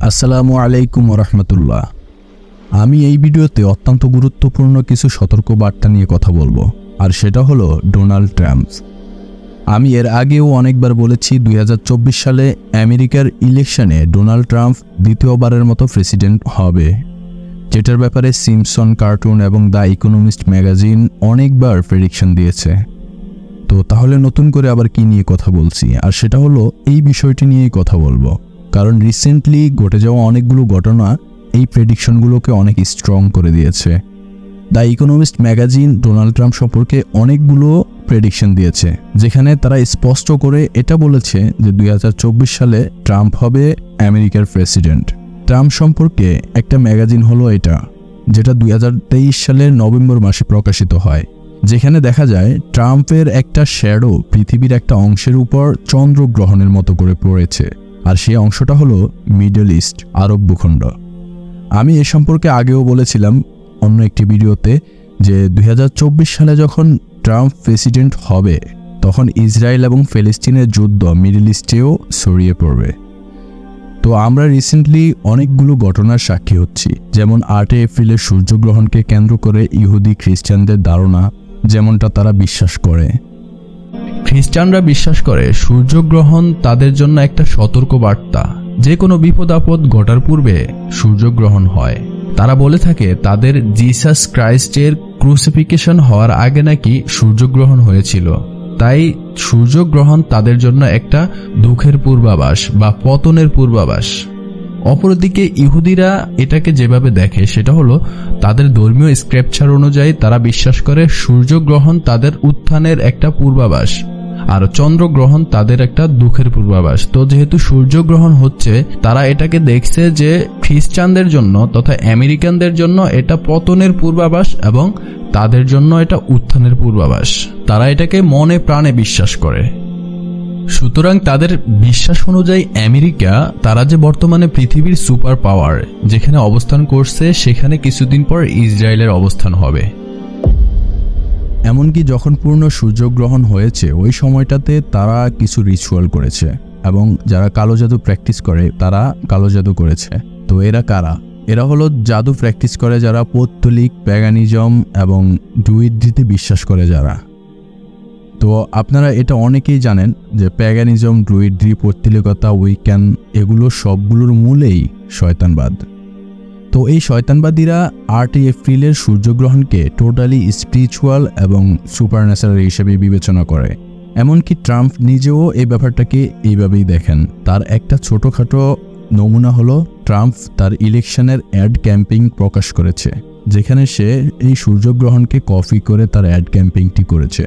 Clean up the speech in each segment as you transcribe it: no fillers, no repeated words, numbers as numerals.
আসসালামু আলাইকুম রহমতুল্লাহ। আমি এই ভিডিওতে অত্যন্ত গুরুত্বপূর্ণ কিছু সতর্ক বার্তা নিয়ে কথা বলবো, আর সেটা হলো ডোনাল্ড ট্রাম্প। আমি এর আগেও অনেকবার বলেছি 2024 সালে আমেরিকার ইলেকশনে ডোনাল্ড ট্রাম্প দ্বিতীয়বারের মতো প্রেসিডেন্ট হবে, যেটার ব্যাপারে সিম্পসন কার্টুন এবং দ্য ইকোনমিস্ট ম্যাগাজিন অনেকবার প্রেডিকশন দিয়েছে। তো তাহলে নতুন করে আবার কি নিয়ে কথা বলছি, আর সেটা হলো এই বিষয়টি নিয়েই কথা বলবো, কারণ রিসেন্টলি ঘটে যাওয়া অনেকগুলো ঘটনা এই প্রেডিকশনগুলোকে অনেক স্ট্রং করে দিয়েছে। The economist magazine Donald Trump সম্পর্কে অনেকগুলো প্রেডিকশন দিয়েছে, যেখানে তারা স্পষ্ট করে এটা বলেছে যে 2024 সালে ট্রাম্প হবে আমেরিকার প্রেসিডেন্ট। ট্রাম্প সম্পর্কে একটা ম্যাগাজিন হলো এটা, যেটা 2023 সালের নভেম্বর মাসে প্রকাশিত হয়, যেখানে দেখা যায় ট্রাম্পের একটা শ্যাডো পৃথিবীর একটা অংশের উপর চন্দ্রগ্রহণের মতো করে পড়েছে, আর সেই অংশটা হলো মিডল ইস্ট, আরব ভূখণ্ড। আমি এ সম্পর্কে আগেও বলেছিলাম অন্য একটি ভিডিওতে যে 2024 সালে যখন ট্রাম্প প্রেসিডেন্ট হবে তখন ইসরায়েল এবং ফিলিস্তিনের যুদ্ধ মিডল ইস্টেও ছড়িয়ে পড়বে। তো আমরা রিসেন্টলি অনেকগুলো ঘটনার সাক্ষী হচ্ছি, যেমন 8 এপ্রিলের সূর্যগ্রহণকে কেন্দ্র করে ইহুদি খ্রিস্টানদের ধারণা, যেমনটা তারা বিশ্বাস করে। খ্রিস্টানরা বিশ্বাস করে সূর্যগ্রহণ তাদের জন্য একটা সতর্ক বার্তা, যে কোনো বিপদ আপদ ঘটার পূর্বে সূর্যগ্রহণ হয়। তারা বলে থাকে তাদের জিসাস ক্রাইস্টের ক্রুসিফিকেশন হওয়ার আগে নাকি সূর্যগ্রহণ হয়েছিল, তাই সূর্যগ্রহণ তাদের জন্য একটা দুঃখের পূর্বাভাস বা পতনের পূর্বাভাস। অপরদিকে ইহুদিরা এটাকে যেভাবে দেখে সেটা হলো তাদের ধর্মীয় স্ক্রিপচার অনুযায়ী তারা বিশ্বাস করে সূর্যগ্রহণ তাদের উত্থানের একটা পূর্বাভাস, আর চন্দ্রগ্রহণ তাদের একটা দুঃখের পূর্বাভাস। তো যেহেতু সূর্যগ্রহণ হচ্ছে, তারা এটাকে দেখছে যে খ্রিস্টানদের জন্য তথা আমেরিকানদের জন্য এটা পতনের পূর্বাভাস এবং তাদের জন্য এটা উত্থানের পূর্বাভাস। তারা এটাকে মনে প্রাণে বিশ্বাস করে। সুতরাং তাদের বিশ্বাস অনুযায়ী আমেরিকা, তারা যে বর্তমানে পৃথিবীর সুপার পাওয়ার যেখানে অবস্থান করছে, সেখানে কিছুদিন পর ইসরায়েলের অবস্থান হবে। এমনকি যখন পূর্ণ সূর্যগ্রহণ হয়েছে ওই সময়টাতে তারা কিছু রিচুয়াল করেছে, এবং যারা কালো জাদু প্র্যাকটিস করে তারা কালো জাদু করেছে। তো এরা কারা? এরা হলো জাদু প্র্যাকটিস করে যারা, পৌত্তলিক, প্যাগানিজম এবং ড্রুইড্রিতে বিশ্বাস করে যারা। তো আপনারা এটা অনেকেই জানেন যে প্যাগানিজম, ড্রুইড্রি, পৌত্তলিকতা, উইক্যান, এগুলো সবগুলোর মূলেই শয়তানবাদ। তো এই শয়তানবাদীরা 8 এপ্রিলের সূর্যগ্রহণকে টোটালি স্পিরিচুয়াল এবং সুপারন্যাচারাল হিসেবে বিবেচনা করে। এমনকি ট্রাম্প নিজেও এই ব্যাপারটাকে এইভাবেই দেখেন। তার একটা ছোটোখাটো নমুনা হলো ট্রাম্প তার ইলেকশনের অ্যাড ক্যাম্পেইন প্রকাশ করেছে, যেখানে সে এই সূর্যগ্রহণকে কপি করে তার অ্যাড ক্যাম্পেইনটি করেছে।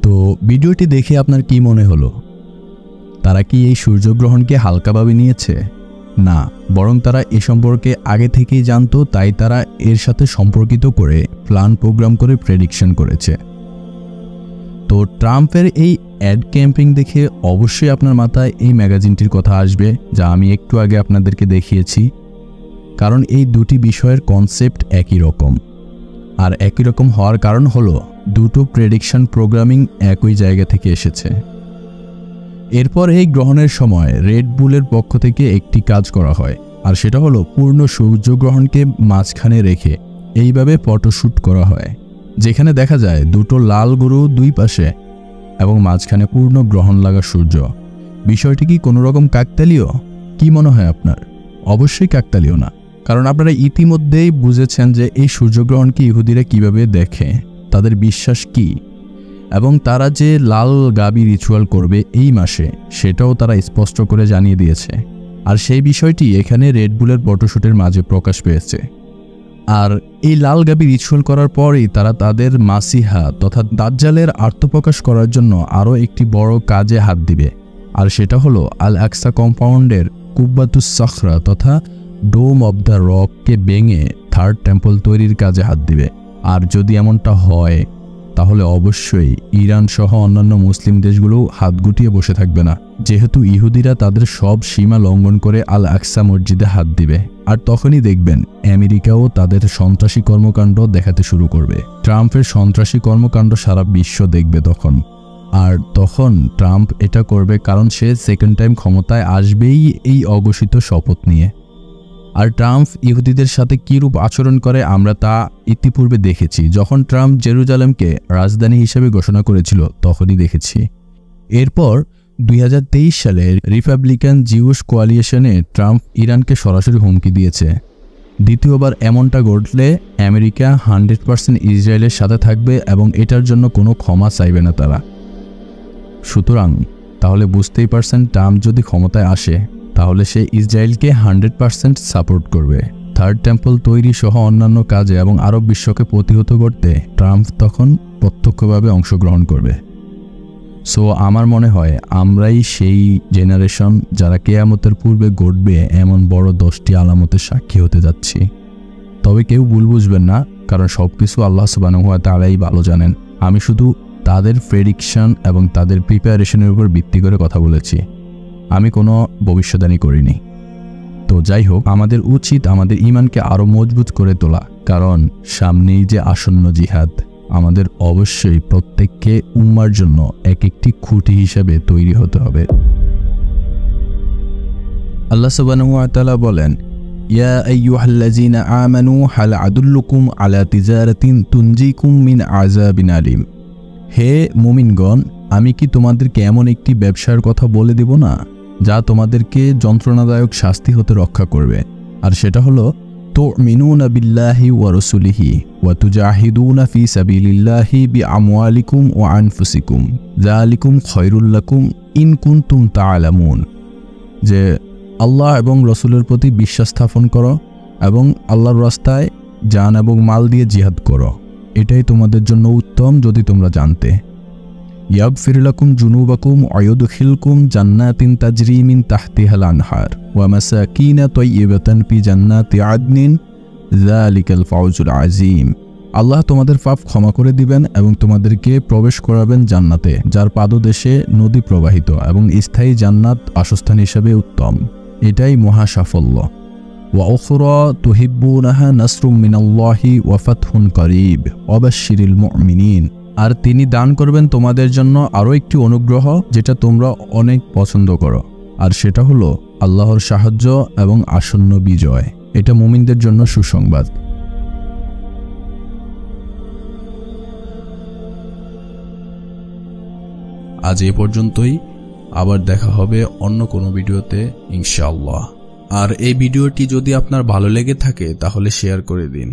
তো ভিডিওটি দেখে আপনার কি মনে হলো? তারা কি এই সূর্যগ্রহণকে হালকাভাবে নিয়েছে? না, বরং তারা এ সম্পর্কে আগে থেকেই জানতো, তাই তারা এর সাথে সম্পর্কিত করে প্ল্যান প্রোগ্রাম করে প্রেডিকশন করেছে। তো ট্রাম্পের এই অ্যাড ক্যাম্পেইন দেখে অবশ্যই আপনার মাথায় এই ম্যাগাজিনটির কথা আসবে, যা আমি একটু আগে আপনাদেরকে দেখিয়েছি, কারণ এই দুটি বিষয়ের কনসেপ্ট একই রকম। আর একই রকম হওয়ার কারণ হলো দুটো প্রেডিকশন প্রোগ্রামিং একই জায়গা থেকে এসেছে। এরপর এই গ্রহণের সময় রেড বুলের পক্ষ থেকে একটি কাজ করা হয়, আর সেটা হলো পূর্ণ সূর্যগ্রহণকে মাঝখানে রেখে এইভাবে ফটোশ্যুট করা হয়, যেখানে দেখা যায় দুটো লাল গরু দুই পাশে এবং মাঝখানে পূর্ণ গ্রহণ লাগা সূর্য। বিষয়টি কি কোনো রকম কাকতালীয়? কি মনে হয় আপনার? অবশ্যই কাকতালীয় না, কারণ আপনারা ইতিমধ্যেই বুঝেছেন যে এই সূর্যগ্রহণকে ইহুদিরা কিভাবে দেখে। তাদের বিশ্বাস কি, এবং তারা যে লাল গাবি রিচুয়াল করবে এই মাসে সেটাও তারা স্পষ্ট করে জানিয়ে দিয়েছে। আর সেই বিষয়টি এখানে রেড বুলের ফটোশুটের মাঝে প্রকাশ পেয়েছে। আর এই লাল গাবি রিচুয়াল করার পরেই তারা তাদের মাসিহা তথা দাজ্জালের আত্মপ্রকাশ করার জন্য আরও একটি বড় কাজে হাত দিবে, আর সেটা হলো আল আকসা কম্পাউন্ডের কুব্বাতুস সাখরা তথা ডোম অব দ্য রককে ভেঙে থার্ড টেম্পল তৈরির কাজে হাত দিবে। আর যদি এমনটা হয় তাহলে অবশ্যই ইরান সহ অন্যান্য মুসলিম দেশগুলোও হাত গুটিয়ে বসে থাকবে না, যেহেতু ইহুদিরা তাদের সব সীমা লঙ্ঘন করে আল আকসা মসজিদে হাত দিবে। আর তখনই দেখবেন আমেরিকাও তাদের সন্ত্রাসী কর্মকাণ্ড দেখাতে শুরু করবে। ট্রাম্পের সন্ত্রাসী কর্মকাণ্ড সারা বিশ্ব দেখবে তখন। আর তখন ট্রাম্প এটা করবে কারণ সে সেকেন্ড টাইম ক্ষমতায় আসবেই এই অঘোষিত শপথ নিয়ে। আর ট্রাম্প ইহুদিদের সাথে কীরূপ আচরণ করে আমরা তা ইতিপূর্বে দেখেছি। যখন ট্রাম্প জেরুজালেমকে রাজধানী হিসেবে ঘোষণা করেছিল তখনই দেখেছি। এরপর 2023 সালে রিপাবলিকান জিউস কোয়ালিশনে ট্রাম্প ইরানকে সরাসরি হুমকি দিয়েছে। দ্বিতীয়বার এমনটা ঘটলে আমেরিকা 100% ইসরায়েলের সাথে থাকবে এবং এটার জন্য কোনো ক্ষমা চাইবে না তারা। সুতরাং তাহলে বুঝতেই পারছেন ট্রাম্প যদি ক্ষমতায় আসে তাহলে সে ইসরায়েলকে 100% সাপোর্ট করবে। থার্ড টেম্পল তৈরি সহ অন্যান্য কাজে এবং আরব বিশ্বকে প্রতিহত করতে ট্রাম্প তখন প্রত্যক্ষভাবে অংশগ্রহণ করবে। সো আমার মনে হয় আমরাই সেই জেনারেশন যারা কিয়ামতের পূর্বে ঘটবে এমন বড় 10টি আলামতের সাক্ষী হতে যাচ্ছি। তবে কেউ ভুল বুঝবেন না, কারণ সব কিছু আল্লাহ সুবহানাহু ওয়া তাআলাই ভালো জানেন। আমি শুধু তাদের প্রেডিকশন এবং তাদের প্রিপারেশনের উপর ভিত্তি করে কথা বলেছি, আমি কোনো ভবিষ্যদ্বাণী করিনি। তো যাই হোক, আমাদের উচিত আমাদের ঈমানকে আরও মজবুত করে তোলা, কারণ সামনেই যে আসন্ন জিহাদ, আমাদের অবশ্যই প্রত্যেককে উম্মার জন্য এক একটি খুঁটি হিসেবে তৈরি হতে হবে। আল্লাহ সুবহানাহু ওয়া তাআলা বলেন, ইয়া আইয়ুহাল্লাযীনা আমানু হাল আদুল্লুকুম আলা তিজারাতিন তুনজিকুম মিন আযাবিন আলিম। হে মুমিনগণ, আমি কি তোমাদেরকে এমন একটি ব্যবসার কথা বলে দেব না যা তোমাদেরকে যন্ত্রণাদায়ক শাস্তি হতে রক্ষা করবে। আর সেটা হলো তুমিনুনা বিল্লাহি ওয়া রাসূলিহি ওয়া তুজাহিদুনা ফি সাবিলিল্লাহি বিআমওয়ালিকুম ওয়া আনফুসিকুম যালিকুম খায়রুল লাকুম ইন কুনতুম তা'লামুন। যে আল্লাহ এবং রাসূলের প্রতি বিশ্বাস স্থাপন করো এবং আল্লাহর রাস্তায় জান এবং মাল দিয়ে জিহাদ করো, এটাই তোমাদের জন্য উত্তম যদি তোমরা জানতে। ইয়াগফির লাকুম জুনুবাকুম ওয়া ইউদখিলকুম জান্নাতিন তাজরি মিন তাহতিহাল আনহার ওয়া মাসাকিন তাইয়্যিবাতান ফি জান্নাতি আদনিন যালিকাল ফাওজুল আযীম। আল্লাহ তোমাদের পাপ ক্ষমা করে দিবেন এবং তোমাদেরকে প্রবেশ করাবেন জান্নাতে যার পাদদেশে নদী প্রবাহিত, এবং স্থায়ী জান্নাত বাসস্থান হিসেবে উত্তম। এটাই মহা সাফল্য। ওয়া উখরা তুহিব্বুনাহা নাসরুম মিনাল্লাহি ওয়া ফাতহুন করিব ওয়া বাশশিরিল মুমিনিন। আর তিনি দান করবেন তোমাদের জন্য আরও একটি অনুগ্রহ যেটা তোমরা অনেক পছন্দ করো, আর সেটা হলো আল্লাহর সাহায্য এবং আসন্ন বিজয়। এটা মুমিনদের জন্য সুসংবাদ। আজ এ পর্যন্তই, আবার দেখা হবে অন্য কোনো ভিডিওতে ইনশাআল্লাহ। আর এই ভিডিওটি যদি আপনার ভালো লেগে থাকে তাহলে শেয়ার করে দিন।